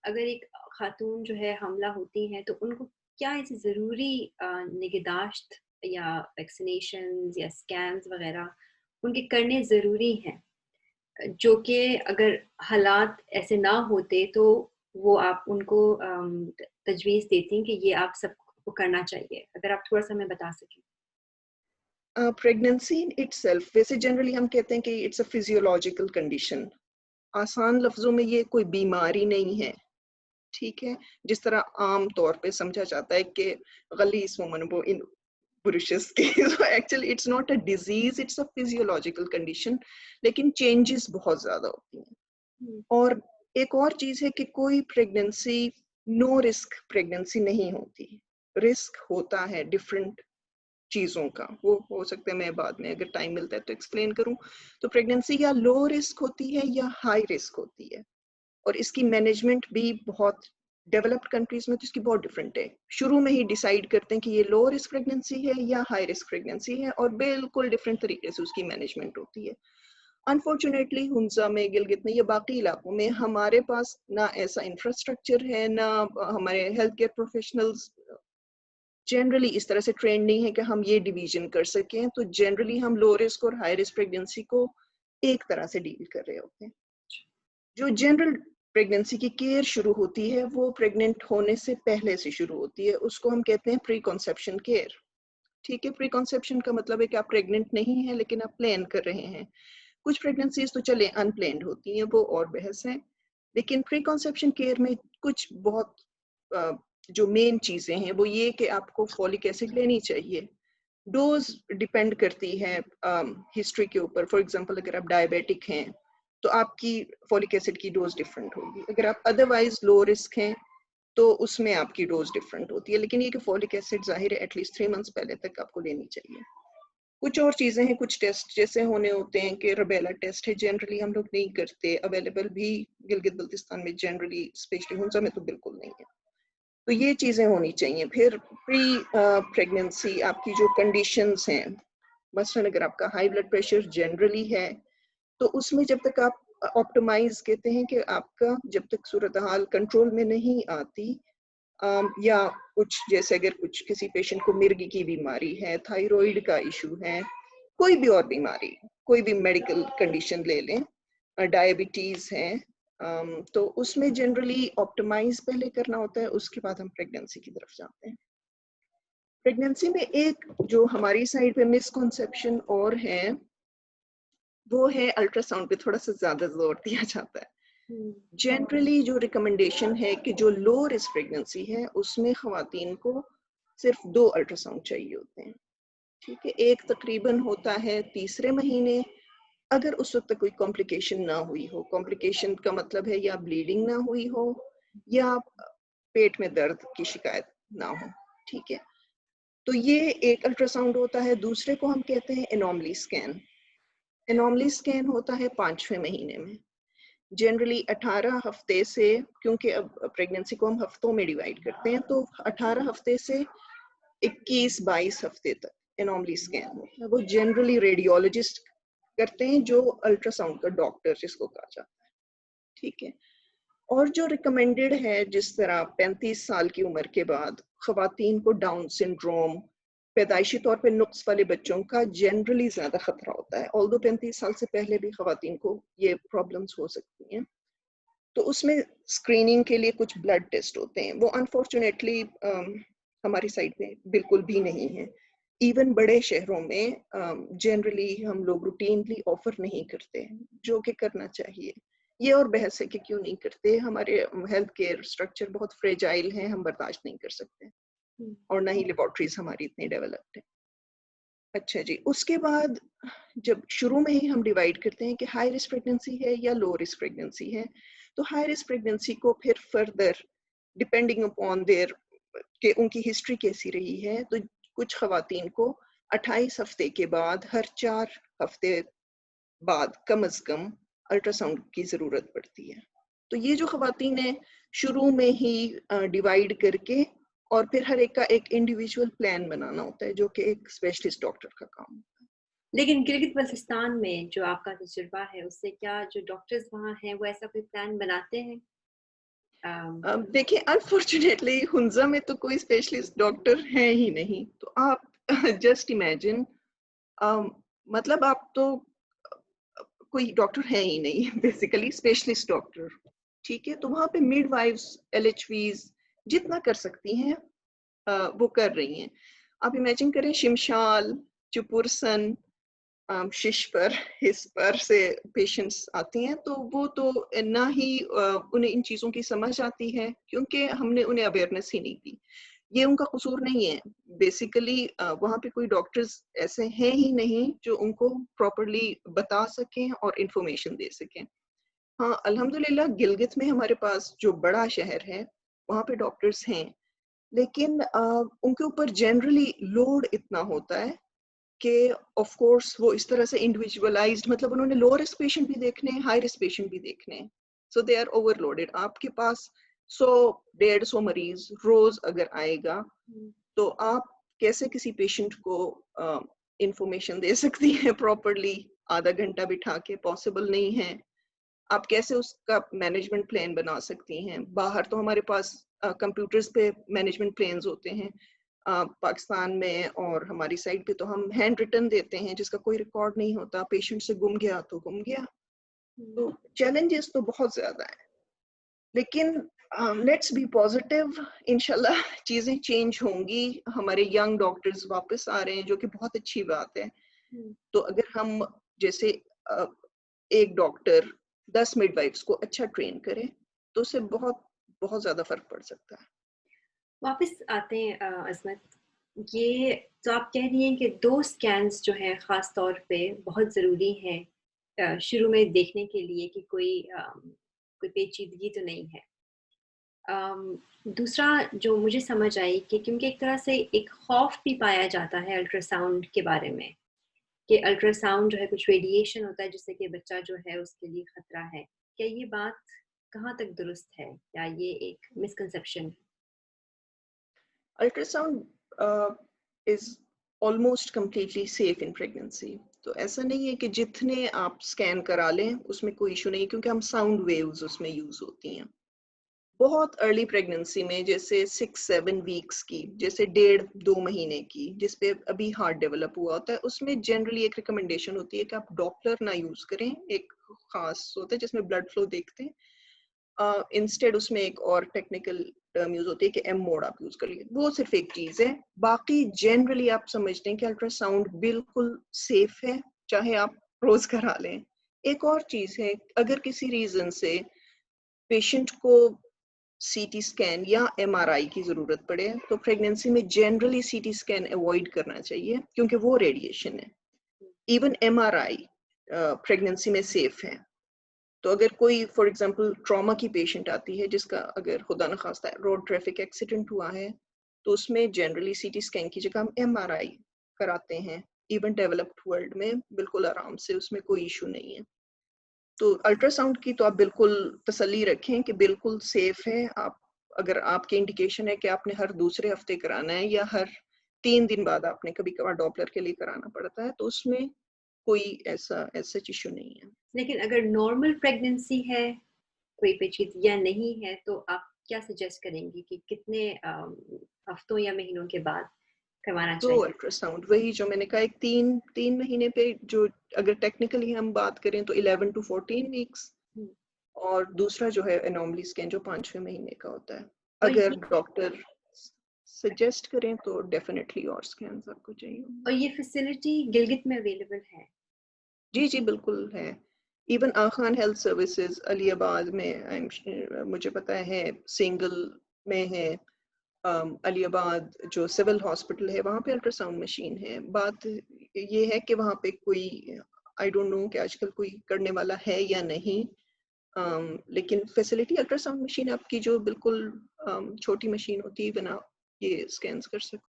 अगर एक खातून जो है हमला होती है तो उनको क्या ऐसी ज़रूरी निगहदाश्त या वैक्सीनेशंस या स्कैन्स वग़ैरह उनके करने ज़रूरी हैं? जो कि अगर हालात ऐसे ना होते तो वो आप उनको तजवीज़ देती हैं कि ये आप सबको करना चाहिए? अगर आप थोड़ा-सा हमें बता सकें। प्रेगनेंसी इन इटसेल्फ वैसे जनरली हम कहते हैं कि इट्स अ फिजियोलॉजिकल कंडीशन। आसान लफ्जों में ये कोई बीमारी नहीं है, ठीक है? जिस तरह आम तौर पे समझा जाता है कि गलीज़ वुमन वो इन पुरुषेस की so actually it's not a disease, it's a physiological condition. लेकिन चेंजेस बहुत ज़्यादा होती हैं। हुँ, और एक और चीज़ है कि कोई प्रेगनेंसी नो रिस्क प्रेगनेंसी नहीं होती। रिस्क होता है डिफरेंट चीज़ों का, वो हो सकता है मैं बाद में अगर टाइम मिलता है तो एक्सप्लेन करूँ। तो प्रेगनेंसी या लो रिस्क होती है या हाई रिस्क होती है, और इसकी मैनेजमेंट भी बहुत डेवलप्ड कंट्रीज में तो इसकी बहुत डिफरेंट है। शुरू में ही डिसाइड करते हैं कि ये लो रिस्क प्रेगनेंसी है या हाई रिस्क प्रेगनेंसी है, और बिल्कुल डिफरेंट तरीके से उसकी मैनेजमेंट होती है। अनफॉर्चुनेटली हुंजा में, गिलगित में या बाकी इलाकों में हमारे पास ना ऐसा इंफ्रास्ट्रक्चर है, ना हमारे हेल्थ केयर प्रोफेशनल्स जनरली इस तरह से ट्रेंड नहीं है कि हम ये डिवीजन कर सकें। तो जनरली हम लो रिस्क और हाई रिस्क प्रेगनेंसी को एक तरह से डील कर रहे होते हैं। जो जनरल प्रेगनेंसी की केयर शुरू होती है वो प्रेग्नेंट होने से पहले से शुरू होती है, उसको हम कहते हैं प्री कॉन्सेप्शन केयर। ठीक है, प्री कॉन्सेप्शन का मतलब है कि आप प्रेग्नेंट नहीं हैं लेकिन आप प्लान कर रहे हैं। कुछ प्रेगनेंसीज तो चले अनप्लान्ड होती हैं, वो और बहस है। लेकिन प्री कॉन्सेप्शन केयर में कुछ बहुत अ, जो मेन चीजें हैं वो ये कि आपको फॉलिक एसिड लेनी चाहिए। डोज डिपेंड करती है हिस्ट्री के ऊपर। फॉर एग्जांपल अगर आप डायबिटिक हैं तो आपकी फॉलिक एसिड की डोज डिफरेंट होगी। अगर आप अदरवाइज लो रिस्क हैं तो उसमें आपकी डोज डिफरेंट होती है। लेकिन ये कि फॉलिक एसिड जाहिर है एटलीस्ट 3 मंथ्स पहले तक आपको लेनी चाहिए। कुछ और चीजें हैं, कुछ टेस्ट जैसे होने होते हैं कि रबेला टेस्ट है, जनरली हम लोग नहीं करते, अवेलेबल भी गिलगित बल्तिस्तान में जनरली, स्पेशली हुंजा में तो बिल्कुल नहीं है। तो ये चीजें होनी चाहिए। फिर प्री प्रेगनेंसी आपकी जो कंडीशंस हैं, मसलन अगर आपका हाई ब्लड प्रेशर जनरली है तो उसमें जब तक आप ऑप्टिमाइज कहते हैं कि आपका जब तक सूरत हाल कंट्रोल में नहीं आती, या कुछ जैसे अगर कुछ किसी पेशेंट को मिर्गी की बीमारी है, थायराइड का इशू है, कोई भी और बीमारी, कोई भी मेडिकल कंडीशन ले लें, डायबिटीज है, तो उसमें जनरली ऑप्टिमाइज पहले करना होता है, उसके बाद हम प्रेगनेंसी की तरफ जाते हैं। प्रेगनेंसी में एक जो हमारी साइड पे मिसकॉन्सेप्शन और है वो है अल्ट्रासाउंड पे थोड़ा सा ज्यादा जोर दिया जाता है। हुँ, जनरली जो रिकमेंडेशन है कि जो लो रिस्क प्रेगनेंसी है उसमें खवातीन को सिर्फ 2 अल्ट्रासाउंड चाहिए होते हैं। ठीक है, एक तकरीबन होता है तीसरे महीने, अगर उस वक्त तक कोई कॉम्प्लिकेशन ना हुई हो। कॉम्प्लिकेशन का मतलब है या ब्लीडिंग ना हुई हो या पेट में दर्द की शिकायत ना हो। ठीक है, तो ये एक अल्ट्रासाउंड होता है। दूसरे को हम कहते हैं एनॉमली स्कैन। एनॉमली स्कैन होता है 5वें महीने में, जनरली 18 हफ्ते से, क्योंकि अब प्रेगनेंसी को हम हफ्तों में डिवाइड करते हैं, तो 18 हफ्ते से 21-22 हफ्ते तक एनॉमली स्कैन होता है। वो जनरली रेडियोलॉजिस्ट करते हैं, जो अल्ट्रासाउंड का डॉक्टर जिसको कहा जाता है। ठीक है, और जो रिकमेंडेड है, जिस तरह 35 साल की उम्र के बाद खवातीन को डाउन सिंड्रोम, पैदाइशी तौर पे नुक्स वाले बच्चों का जनरली ज्यादा खतरा होता है। ऑल्दो 35 साल से पहले भी खवातीन को ये प्रॉब्लम्स हो सकती हैं। तो उसमें स्क्रीनिंग के लिए कुछ ब्लड टेस्ट होते हैं, वो अनफॉर्चुनेटली हमारी साइड में बिल्कुल भी नहीं है। इवन बड़े शहरों में जनरली हम लोग रूटीनली ऑफर नहीं करते, जो कि करना चाहिए। ये और बहस है कि क्यों नहीं करते। हमारे हेल्थ केयर स्ट्रक्चर बहुत फ्रेजाइल हैं, हम बर्दाश्त नहीं कर सकते, हुँ, और ना ही लेबोरेटरीज हमारी इतनी डेवलप्ड है। अच्छा जी, उसके बाद जब शुरू में ही हम डिवाइड करते हैं कि हाई रिस्क प्रेगनेंसी है या लो रिस्क प्रेगनेंसी है, तो हाई रिस्क प्रेगनेंसी को फिर फर्दर डिपेंडिंग अपॉन देयर कि उनकी हिस्ट्री कैसी रही है, तो कुछ खवातीन को 28 हफ्ते के बाद हर 4 हफ्ते बाद कम अज कम अल्ट्रासाउंड की जरूरत पड़ती है। तो ये जो खवातीन है शुरू में ही डिवाइड करके और फिर हर एक का एक इंडिविजुअल प्लान बनाना होता है, जो कि एक स्पेशलिस्ट डॉक्टर का काम होता है। लेकिन गिलगित-बल्तिस्तान में जो आपका तजुर्बा है, उससे क्या जो डॉक्टर्स वहाँ हैं, वो ऐसा कोई प्लान बनाते हैं? देखिए अनफॉर्चुनेटली हुंजा में तो कोई स्पेशलिस्ट डॉक्टर है ही नहीं, तो आप जस्ट इमेजिन, मतलब आप तो कोई डॉक्टर है ही नहीं बेसिकली स्पेशलिस्ट डॉक्टर, ठीक है। तो वहाँ पे मिडवाइफ्स, एलएचवीज जितना कर सकती हैं वो कर रही हैं। आप इमेजिन करें शिमशाल, चुपुरसन, शिश पर, हिस पर से पेशेंट्स आती हैं, तो वो तो ना ही उन्हें इन चीज़ों की समझ आती है क्योंकि हमने उन्हें अवेयरनेस ही नहीं दी। ये उनका कसूर नहीं है बेसिकली, वहाँ पे कोई डॉक्टर्स ऐसे हैं ही नहीं जो उनको प्रॉपरली बता सकें और इंफॉर्मेशन दे सकें। हाँ, अल्हम्दुलिल्लाह गिलगित में हमारे पास जो बड़ा शहर है, वहाँ पे डॉक्टर्स हैं, लेकिन उनके ऊपर जनरली लोड इतना होता है कि ऑफ कोर्स वो इस तरह से इंडिविजुअलाइज्ड, मतलब उन्होंने लो रिस्क पेशेंट भी देखने हैं, हाई रिस्क पेशेंट भी देखने हैं, सो दे आर ओवरलोडेड। आपके पास 100-150 मरीज रोज अगर आएगा, तो आप कैसे किसी पेशेंट को इंफॉर्मेशन दे सकती हैं प्रॉपरली? आधा घंटा बिठा के पॉसिबल नहीं है। आप कैसे उसका मैनेजमेंट प्लान बना सकती हैं? बाहर तो हमारे पास कंप्यूटर्स पे मैनेजमेंट प्लान्स होते हैं, पाकिस्तान में और हमारी साइड पे तो हम हैंड रिटन देते हैं जिसका कोई रिकॉर्ड नहीं होता, पेशेंट से गुम गया तो गुम गया। तो चैलेंजेस तो बहुत ज्यादा है, लेकिन लेट्स बी पॉजिटिव, इंशाल्लाह चीजें चेंज होंगी। हमारे यंग डॉक्टर्स वापस आ रहे हैं जो कि बहुत अच्छी बात है। तो अगर हम जैसे एक डॉक्टर 10 मिडवाइफ्स को अच्छा ट्रेन करे तो उससे बहुत बहुत ज्यादा फर्क पड़ सकता है। वापस आते हैं अज़मत, ये तो आप कह रही हैं कि 2 स्कैन्स जो हैं ख़ास तौर पे बहुत ज़रूरी हैं शुरू में देखने के लिए कि कोई पेचीदगी तो नहीं है। दूसरा जो मुझे समझ आई कि क्योंकि एक तरह से एक खौफ भी पाया जाता है अल्ट्रासाउंड के बारे में, कि अल्ट्रासाउंड जो है कुछ रेडिएशन होता है जिससे कि बच्चा जो है उसके लिए खतरा है। क्या ये बात कहाँ तक दुरुस्त है या ये एक मिसकंसेप्शन है? Ultrasound is almost completely safe in pregnancy. तो ऐसा नहीं है कि जितने आप स्कैन करा लें उसमें कोई इशू नहीं, क्योंकि हम साउंड वेव्स उसमें यूज होती हैं। बहुत अर्ली प्रेगनेंसी में जैसे 6-7 वीक्स की, जैसे 1.5-2 महीने की, जिसपे अभी हार्ट डेवलप हुआ होता है, उसमें जनरली एक रिकमेंडेशन होती है कि आप डॉपलर ना यूज करें। एक खास होता है जिसमें ब्लड फ्लो देखते हैं, इंस्टेड उसमें एक और टेक्निकल टर्म यूज होती है कि एम मोड आप यूज करिए। वो सिर्फ एक चीज है, बाकी जनरली आप समझते हैं कि अल्ट्रासाउंड बिल्कुल सेफ है, चाहे आप रोज करा लें। एक और चीज है, अगर किसी रीजन से पेशेंट को सीटी स्कैन या एमआरआई की जरूरत पड़े तो प्रेगनेंसी में जनरली सीटी स्कैन अवॉइड करना चाहिए क्योंकि वो रेडिएशन है। इवन एमआरआई प्रेगनेंसी में सेफ है। तो अगर कोई फॉर एग्जांपल ट्रॉमा की पेशेंट आती है जिसका अगर खुदा न खास्ता रोड ट्रैफिक एक्सीडेंट हुआ है, तो उसमें जनरली सीटी स्कैन की जगह हम एमआरआई कराते हैं। इवन डेवलप्ड वर्ल्ड में बिल्कुल आराम से, उसमें कोई इशू नहीं है। तो अल्ट्रासाउंड की तो आप बिल्कुल तसल्ली रखें कि बिल्कुल सेफ है। आप अगर आपके इंडिकेशन है कि आपने हर दूसरे हफ्ते कराना है या हर 3 दिन बाद आपने कभी कभार डॉपलर के लिए कराना पड़ता है, तो उसमें कोई ऐसा इशू नहीं है। लेकिन अगर नॉर्मल प्रेगनेंसी है, कोई पेचीदगियाँ नहीं है, तो आप क्या सजेस्ट करेंगी कि कितने हफ्तों या महीनों के बाद करवाना दो चाहिए? अल्ट्रासाउंड, वही जो मैंने कहा, एक 3 महीने पे, जो अगर टेक्निकली हम बात करें तो 11-14 वीक्स, हुँ, और दूसरा जो है एनोमली स्कैन जो 5वें महीने का होता है। और अगर ये डॉक्टर सजेस्ट करें तो डेफिनेटली और स्कैन्स आपको चाहिए। फैसिलिटी गिलगित में अवेलेबल है? जी जी बिल्कुल है। इवन आखान हेल्थ सर्विसेज अलीबाद में, मुझे पता है सिंगल में है। अलीबाद जो सिविल हॉस्पिटल है वहाँ पे अल्ट्रासाउंड मशीन है। बात ये है कि वहाँ पे कोई, आई डोंट नो कि आजकल कोई करने वाला है या नहीं, लेकिन फैसिलिटी अल्ट्रासाउंड मशीन आपकी जो बिल्कुल छोटी मशीन होती है, बिना ये स्कैन्स कर सकते।